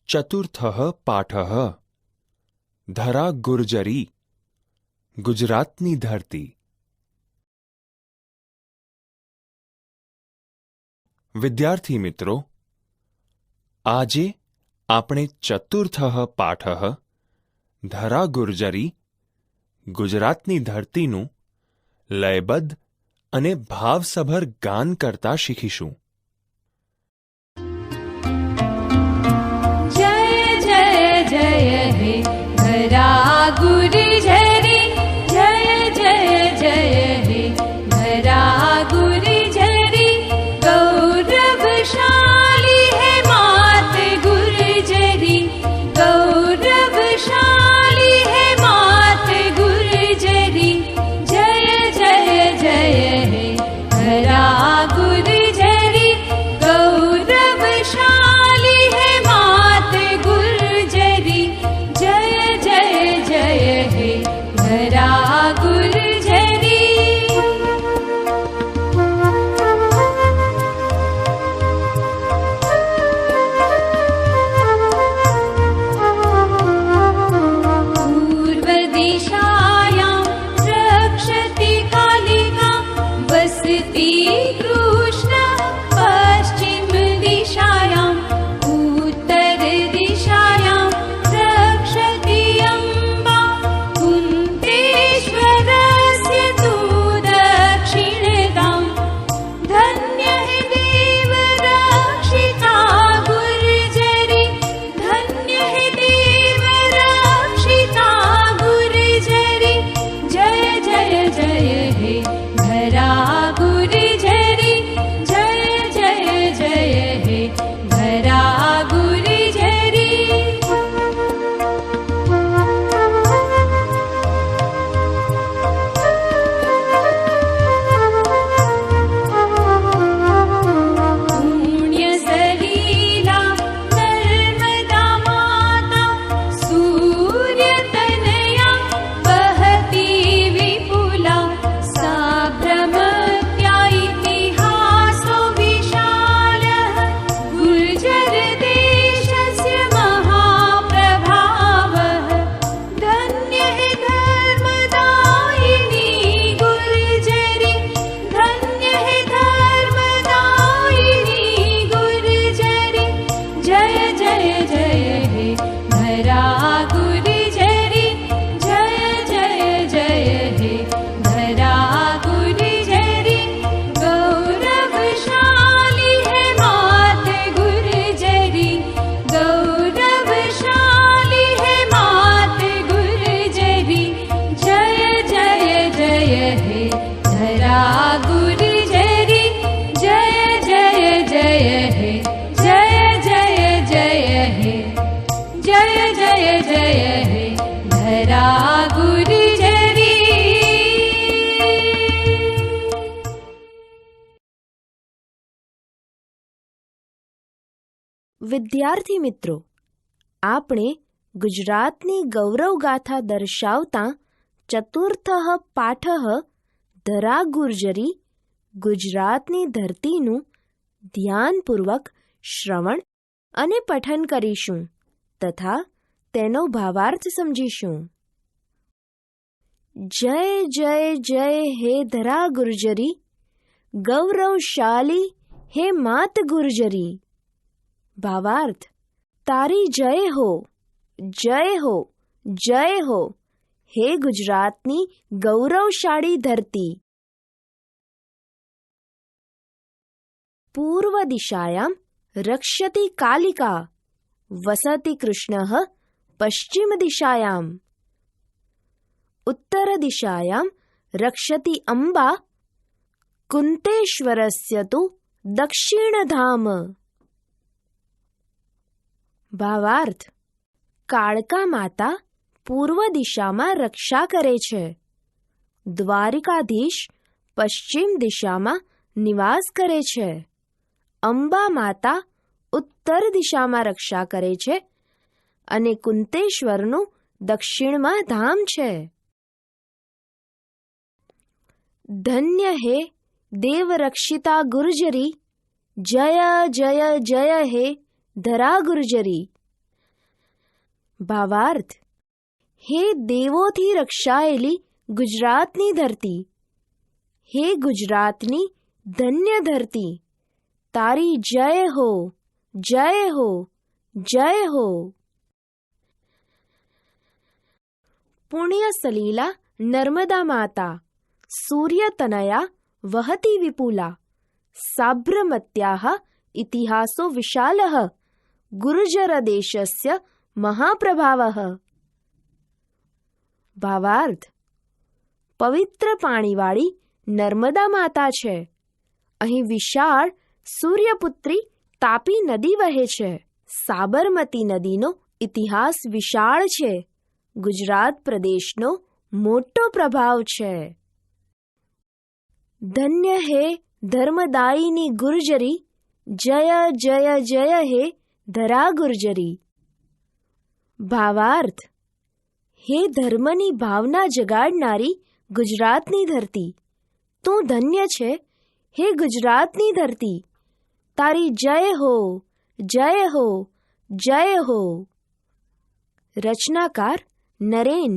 ચતુર્થઃ પાઠઃ ધરા ગુર્જરી ગુજરાતની ધરતી. વિદ્યાર્થી મિત્રો, આજે આપણે ચતુર્થઃ પાઠઃ ધરા ગુર્જરી ગુજરાતની ધરતીનું લયબદ્ધ અને ભાવસભર ગાન કરતા શીખીશું. જય જય જય હે ધરા ગુર્જરી, જય જય જય હે ધરા ગુર્જરી, ગૌરવશાલી હે માત ગુર્જરી, ગૌરવશાલી હે માત ગુર્જરી, જય જય જય હે ધરા ગુર્જરી, ગૌરવશાલી હે માત ગુર્જરી, જય જય જય હે ધરા ગુર્જરી. પૂર્વ દિશાયાં રક્ષતી કાલિકા વસતી કૃષ્ણ, પશ્ચિમ દિશાયાં ઉત્તર દિશાયાં રક્ષતી અંબા, કુંતેશ્વરસ્ય તુ દક્ષિણગાં, ધન્ય હે દેવ રક્ષિતા ગુર્જરી, ધન્ય હે દેવ રક્ષિતા ગુર્જરી, જય જય જય હે ધરા ગુર્જરી, જય જય જય હે ધરા ગુર્જરી. પુણ્ય સલીલા નર્મદા માતા, સૂર્ય તનયા વહતી વિપુલા, સાબ્રમત્યા ઇતિહાસો વિશાલઃ, ગુર્જર દેશસ્ય મહાપ્રભાવઃ, ધન્ય હે ધર્મદાયિની ગુર્જરી, ધન્ય હે ધર્મદાયિની ગુર્જરી, જય જય જય હે ધરા ગુર્જરી, જય જય જય હે ધરા ગુર્જરી, ગૌરવશાલી હે માત ગુર્જરી, ગૌરવશાલી હે માત ગુર્જરી, જય જય જય હે ધરા ગુર્જરી, જય જય જય હે, જય જય જય હે, જય જય જય હે ધરા ગુર્જરી. વિદ્યાર્થી મિત્રો, આપણે ગુજરાતની ગૌરવગાથા દર્શાવતા ચતુર્થઃ પાઠઃ ધરા ગુર્જરી ગુજરાતની ધરતીનું ધ્યાનપૂર્વક શ્રવણ અને પઠન કરીશું તથા તેનો ભાવાર્થ સમજીશું. જય જય જય હે ધરા ગુર્જરી, ગૌરવશાલી હે માત ગુર્જરી. ભાવાર્થ: તારી જય હો, જય હો, જય હો, હે ગુજરાતની ગૌરવશાળી ધરતી. પૂર્વ દિશાયાં રક્ષતી કાલિકા વસતિ કૃષ્ણઃ, પશ્ચિમ દિશાયાં ઉત્તર દિશાયાં રક્ષતી અંબા, કુંતેશ્વરસ્ય તુ દક્ષિણધામ. ભાવાર્થ: કાળકા માતા પૂર્વ દિશામાં રક્ષા કરે છે, દ્વારિકાધીશ પશ્ચિમ દિશામાં નિવાસ કરે છે, અંબા માતા ઉત્તર દિશામાં રક્ષા કરે છે અને કુંતેશ્વરનું દક્ષિણમાં ધામ છે. ધન્ય હે દેવ રક્ષિતા ગુર્જરી, જય જય જય હે ધરા ગુર્જરી, ભાવાર્થ: હે દેવોથી રક્ષાયેલી ગુજરાતની ધરતી, હે ગુજરાતની ધન્ય ધરતી, તારી જય હો, જય હો, જય હો. પુણ્ય સલીલા નર્મદા માતા, સૂર્યતનયા વહતિ વિપુલા, સાભ્રમત્યાઃ ઇતિહાસો વિશાલઃ, ગુર્જરદેશસ્ય મહાપ્રભાવઃ. ભાવાર્થ: પવિત્ર પાણીવાળી નર્મદા માતા છે. અહીં વિશાળ સૂર્યપુત્રી તાપી નદી વહે છે. સાબરમતી નદીનો ઇતિહાસ વિશાળ છે. ગુજરાત પ્રદેશનો મોટો પ્રભાવ છે. ધન્ય હે ધર્મદાયિની ગુર્જરી, જય જય જય હે ધરા ગુર્જરી. ભાવાર્થ: હે ધર્મની ભાવના જગાડનારી ગુજરાતની ધરતી, તું ધન્ય છે હે ગુજરાતની ધરતી, તારી જય હો, જય હો, જય હો. રચનાકાર નરેન.